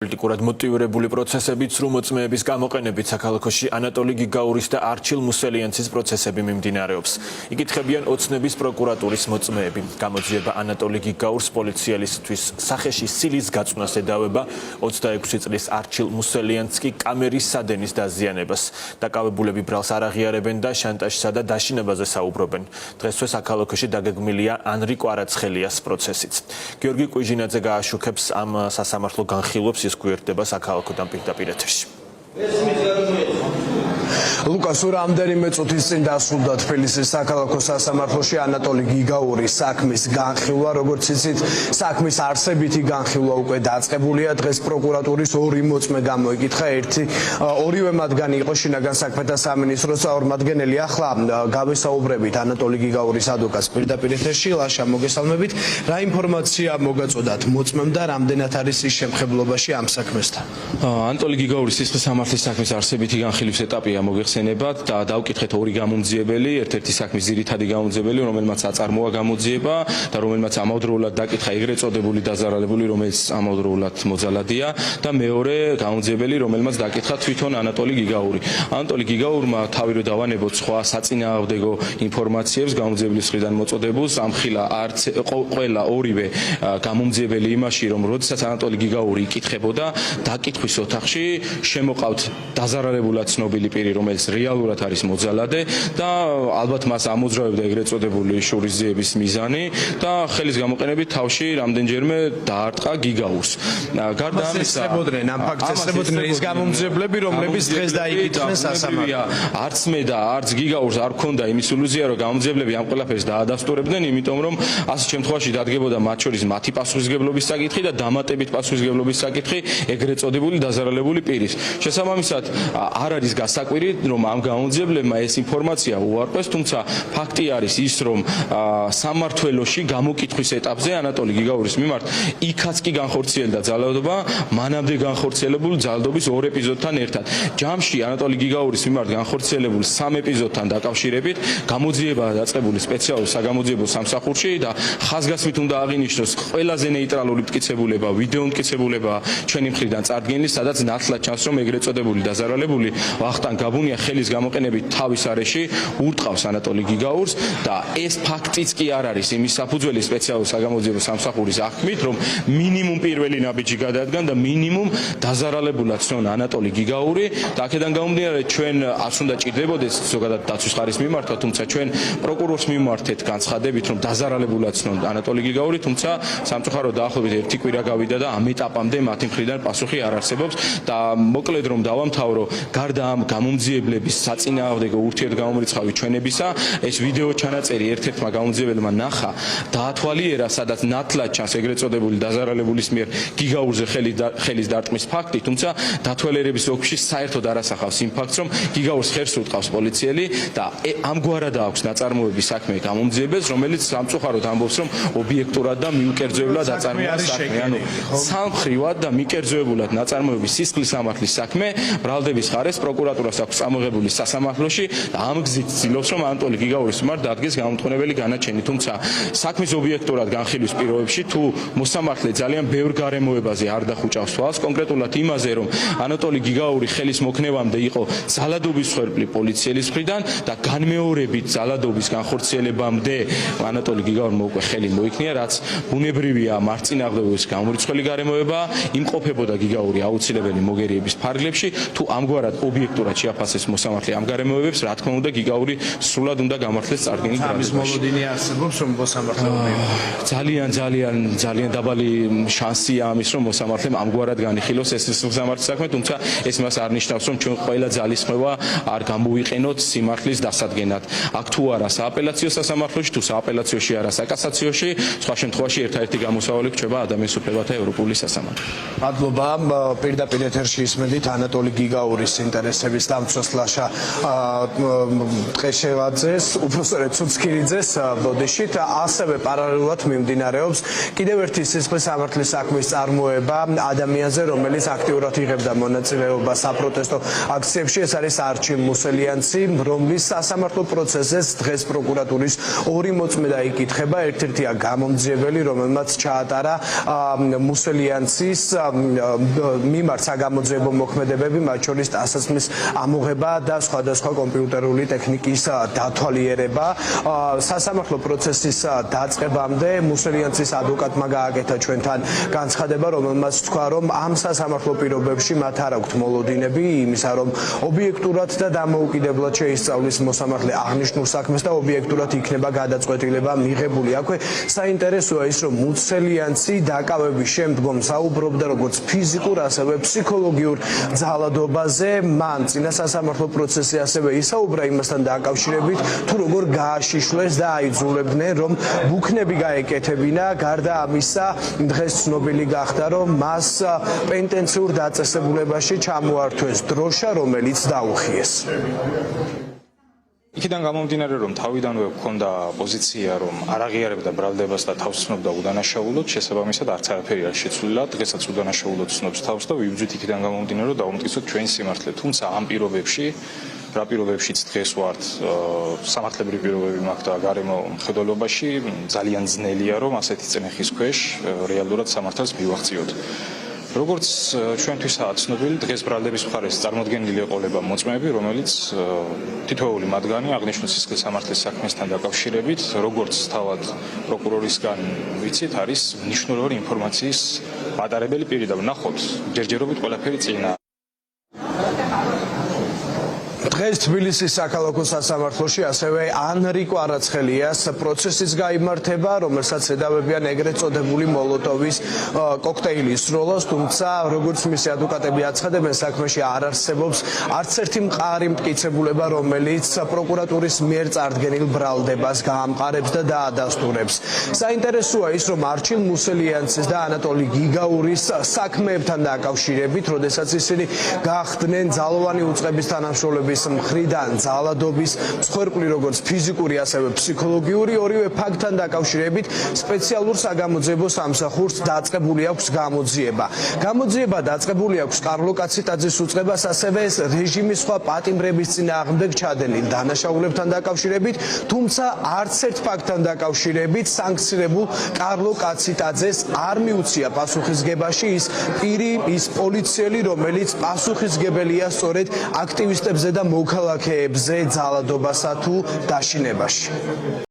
პოლიტიკურად მოტივირებული პროცესები ცრუმოწმეების გამოყენებით საქალაქოში ანატოლი გიგაურის და არჩილ მუსელიანცის პროცესები მიმდინარეობს. იკითხებიან ოცნების პროკურატურის მოწმეები. გამოძიება ანატოლი გიგაურს პოლიციელისთვის სახეში სილის გაწვნას ედავება 26 წლის არჩილ მუსელიანცს კი კამერის სადენის დაზიანებას. დაკავებულები ბრალს არ აღიარებენ და შანტაჟსა და დაშინებაზე საუბრობენ. დღესვე საქალაქოში დაგეგმილია ანრიკო არაცხელიას პროცესიც. გიორგი კვიჟინაძე გააშუქებს ამ სასამართლო განხილვებს გვერდება საქალაქოდან პირდაპირ ეთერში. ლუკას რამდენიმე წუთის წინ დასრულდა თბილისის საქალაქო სასამართლოში ანატოლი გიგაურის საქმის განხილვა, როგორც იცით, საქმის არსებითი განხილვა უკვე დაწყებულია. დღეს პროკურატურის ორი მოწმე გამოიკითხა, ორივე მათგანი იყო შინაგან საქმეთა სამინისტროს წარმომადგენელი. ახლა გავესაუბრებით ანატოლი გიგაურის ადვოკატს პირდაპირ ეთერში. ლაშა, მოგესალმებით. რა ინფორმაცია მოგაწოდათ მოწმემ და რამდენად არის ის შემხებლობაში ამ საქმესთან? ანატოლი გიგაურის სისხლის სამართლის საქმის არსებითი განხილვის ეტაპია მოგეხსენებათ და დავკითხეთ ორი გამომძიებელი, ერთ-ერთი საქმის ძირითადი გამომძიებელი, რომელმაც აწარმოა გამოძიება და რომელმაც ამავდროულად დაკითხა ეგრეთ წოდებული დაზარალებული, რომელიც ამავდროულად მოძალადია და მეორე გამომძიებელი, რომელმაც დაკითხა თვითონ ანატოლი გიგაური. ანატოლი გიგაურმა თავი რო დავანებოთ სხვა საწინააღმდეგო ინფორმაციებს გამომძიებლის მხრიდან მოწოდებულს, ამხილა არც ყველა ორივე გამომძიებელი იმაში, რომ როდესაც ანატოლი გიგაური იკითხებოდა დაკითხვის ოთახში შემოყავთ დაზარალებულად ცნობილი პირი, რომელიც რეალურად არის მოძალადე და ალბათ მას ამოძრავებდა ეგრეთ წოდებული შურისძიების მიზანი და ხელის გამოყენებით თავში რამდენჯერმე დაარტყა გიგაურს. გარდა ამისა, ამ ფაქტს ესწრებოდნენ ის გამომძიებლები, რომლებიც დღეს დაიკითხნენ სასამართლოში. არც მე და არც გიგაურს არ ქონდა იმის ილუზია, რომ გამომძიებლები ამ ყველაფერს დაადასტურებდნენ, იმიტომ რომ ასეთ შემთხვევაში დადგებოდა მათ შორის მათი პასუხისმგებლობის საკითხი და დამატებით პასუხისმგებლობის საკითხი ეგრეთ წოდებული დაზარალებული პირის. შესაბამისად, არ არის გასაკვირი, რომ ამ გამომძიებლებმა ეს ინფორმაცია უარყვეს, თუმცა ფაქტი არის ის, რომ სამმართველოში გამოკითხვის ეტაპზე ანატოლი გიგაურის მიმართ იქაც კი განხორციელდა ძალადობა, მანამდე განხორციელებულ ძალადობის ორ ეპიზოდთან ერთად. ჯამში ანატოლი გიგაურის მიმართ განხორციელებულ სამ ეპიზოდთან დაკავშირებით გამოძიებაა დაწყებული სპეციალურ საგამოძიებო სამსახურში და ხაზგასმით უნდა აღინიშნოს ყველაზე ნეიტრალური მტკიცებულება, ვიდეო მტკიცებულება ჩვენი მხრიდან წარდგენილი, სადაც ნათლად ჩანს, რომ ეგრეთ წოდებული დაზარალებული ვახტანგ გაბუნია ხელის გამოყენებით თავის არეში ურტყავს ანატოლი გიგაურს და ეს ფაქტიც კი არ არის იმის საფუძველი სპეციალურ საგამოძიებო სამსახურის აღქმით, რომ მინიმუმ პირველი ნაბიჯი გადადგან და მინიმუმ დაზარალებულად ცნონ ანატოლი გიგაური და აქედან გამომდინარე ჩვენ არც უნდა ჭირდებოდეს ზოგადად დაცვის ხარის მიმართვა, თუმცა ჩვენ პროკურორს მიმართეთ განცხადებით, რომ დაზარალებულად ცნონ ანატოლი გიგაური, თუმცა სამწუხაროდ დაახლოებით ერთი კვირა გავიდა და ამ ეტაპამდე მათი მხრიდან პასუხი არ არსებობს და მოკლედ რომ დავამთავრო, გარდა ამ გამომძიებლების საწინააღმდეგო ურთიერთგამომრიცხავი ჩვენებისა, ეს ვიდეო ჩანაწერი ერთ-ერთმა გამომძიებელმა ნახა, დაათვალიერა, სადაც ნათლად ჩანს ეგრეთ წოდებული დაზარალებულის მიერ გიგაურზე ხელის დარტყმის ფაქტი, თუმცა დათვალიერების ოლქში საერთოდ არ ასახავს იმ ფაქტს, რომ გიგაურს ხერს ურტყავს პოლიციელი და ამგვარად აქვს ნაწარმოების საქმე გამომძიებელს, რომელიც სამწუხაროდ ამბობს, რომ ობიექტურად და მიუკერძოებულად აწარმოა საქმე, ანუ სამხრივად და მიკერძოებულად ნაწარმოების სისხლის სამართლის საქმე ბრალდების ხარეს პროკურატურას აქვს წამოღებული სასამართლოში და ამ გზით ცდილობს, რომ ანატოლი გიგაურის მიმართ დადგეს გამომთხოვნებელი განაჩენი, თუმცა საქმის ობიექტურად განხილვის პირობებში თუ მოსამართლე ძალიან ბევრ გარემოებაზე არ დახუჭავს თვალს, კონკრეტულად იმაზე, რომ ანატოლი გიგაური ხელის მოქნევამდე იყო ძალადობის მსხვერპლი პოლიციელის მხრიდან და განმეორებით ძალადობის განხორციელებამდე ანატოლი გიგაურმა უკვე ხელი მოიქნია, რაც ბუნებრივია მართწინააღმდეგობის გამორიცხველი გარემოება, იმყოფებოდა გიგაური აუცილებელი მოგერიების ფარგლებში, თუ ამგვარად ობიექტურად შეაფასეს მოსამართლე ამ გარემოებებს, რა თქმა უნდა გიგაური სრულად უნდა გამართლეს წარდგენილ გრადუში. მოლოდინი არსებობს, რომ მოსამართლე ძალიან დაბალი შანსია ამის, რომ მოსამართლემ ამგვარად განიხილოს ეს სამართლის საქმე, თუმცა ეს მას არ ნიშნავს, რომ ჩვენ ყველა ძალისხმევა არ გამოვიყენოთ სიმართლის დასადგენად. აქ თუ არა სააპელაციო სასამართლოში, თუ სააპელაციოში არა საკასაციაში, სხვა შემთხვევაში ერთადერთი გამოსავალი რჩება ადამიანის უფლებათა ევროპული სასამართლო. მადლობა. პირდაპირ ეთერში ისმენთ ანატოლი გიგაურის ინტერესების და დამცვეს ლაშა ტყეშევაძეს, უბრალოდ ცუცქირიძეს ბოდიშით, ასევე პარალელურად მიმდინარეობს კიდევ ერთი სისხლის სამართლის საქმის წარმოება ადამიანზე, რომელიც აქტიურად იღებდა მონაწილეობას საპროტესტო აქციებში. ეს არის არჩილ მუსელიანცი, რომლის სასამართლო პროცესს დღეს პროკურატურის ორი მოწმე დაიკითხება. ერთ-ერთია გამომძიებელი, რომელმაც ჩაატარა მუსელიანცის მიმართ საგამოძიებო მოქმედებები, მათ შორის დასაცმის ამოღება და სხვადასხვა კომპიუტერული ტექნიკის დათვალიერება. სასამართლო პროცესის დაწყებამდე მუსელიანცის ადვოკატმა გააკეთა ჩვენთან განცხადება, რომელმაც თქვა, რომ ამ სასამართლო პირობებში მათ არ აქვთ მოლოდინები იმისა, რომ ობიექტურად და დამოუკიდებლად შეისწავლის მოსამართლე აღნიშნულ საქმეს და ობიექტურად იქნება გადაწყვეტილება მიღებული. აქვე საინტერესოა ის, რომ მუსელიანცი დაკავების შემდგომ საუბრობდა როგორც ფიზიკურ, ასევე ფსიქოლოგიურ ძალადობაზე. მან წინა სასამართლო პროცესში ასევე ისაუბრა იმასთან დაკავშირებით, თუ როგორ გააშიშვლეს და აიძულებდნენ, რომ ბუქნები გაეკეთებინა. გარდა ამისა, დღეს ცნობილი გახდა, რომ მას პენტენციურ დაწესებულებაში ჩამოართვეს დროშა, რომელიც დაუხიეს. იქიდან გამომდინარე, რომ თავიდანვე ჰქონდა პოზიცია, რომ არ აღიარებდა ბრალდებას და თავს ცნობდა უდანაშაულოდ, შესაბამისად არც არაფერი არ შეცვლილა, დღესაც უდანაშაულოდ ცნობს თავს და ვიბრძვით იქიდან გამომდინარე, რომ დავუმტკიცოთ ჩვენი სიმართლე. თუმცა ამ პირობებში, რა პირობებშიც დღეს ვართ, სამართლებრივი პირობები მაქვს და გარემო მხედველობაში ძალიან ძნელია, რომ ასეთი წნეხის ქვეშ რეალურად სამართალს მივახციოთ. როგორც ჩვენთვისაა ცნობილი, დღეს ბრალდების მხარეს წარმოდგენილი ეყოლება მოწმეები, რომელიც თითოეული მათგანი აღნიშნულ სისხლის სამართლის საქმესთან დაკავშირებით, როგორც თავად პროკურორისგან ვიცით, არის მნიშვნელოვანი ინფორმაციის მატარებელი პირი და ვნახოთ ჯერჯერობით ყველაფერი წინა. დღეს თბილისის საქალაქო სასამართლოში ასევე ანრი კვარაცხელიას პროცესის გაიმართება, რომელსაც ედავებიან ეგრეთ წოდებული მოლოტოვის კოქტეილის სროლას, თუმცა როგორც მისი ადვოკატები აცხადებენ, საქმეში არ არსებობს არც ერთი მყარი მტკიცებულება, რომელიც პროკურატურის მიერ წარდგენილ ბრალდებას გაამყარებს და დაადასტურებს. საინტერესოა ის, რომ არჩილ მუსელიანცის და ანატოლი გიგაურის საქმეებთან დაკავშირებით, როდესაც ისინი გახდნენ ძალოვანი უწყების თანამშრომლების მხრიდან ძალადობის მსხვერპლი, როგორც ფიზიკური, ასევე ფსიქოლოგიური, ორივე ფაქტთან დაკავშირებით სპეციალურ საგამოძიებო სამსახურს დაწყებული აქვს გამოძიება. გამოძიება დაწყებული აქვს კარლო კაციტაძის უწყებას, ასევე რეჟიმის სხვა პატიმრების წინააღმდეგ ჩადენილ დანაშაულებთან დაკავშირებით, თუმცა არც ერთ ფაქტთან დაკავშირებით სანქცირებულ კარლო კაციტაძეს არ მიუცია პასუხისგებაში ის პირი, ის პოლიციელი, რომელიც პასუხისგებელია სწორედ აქტივისტებზე და მოქალაქეებზე ძალადობასა თუ დაშინებაში.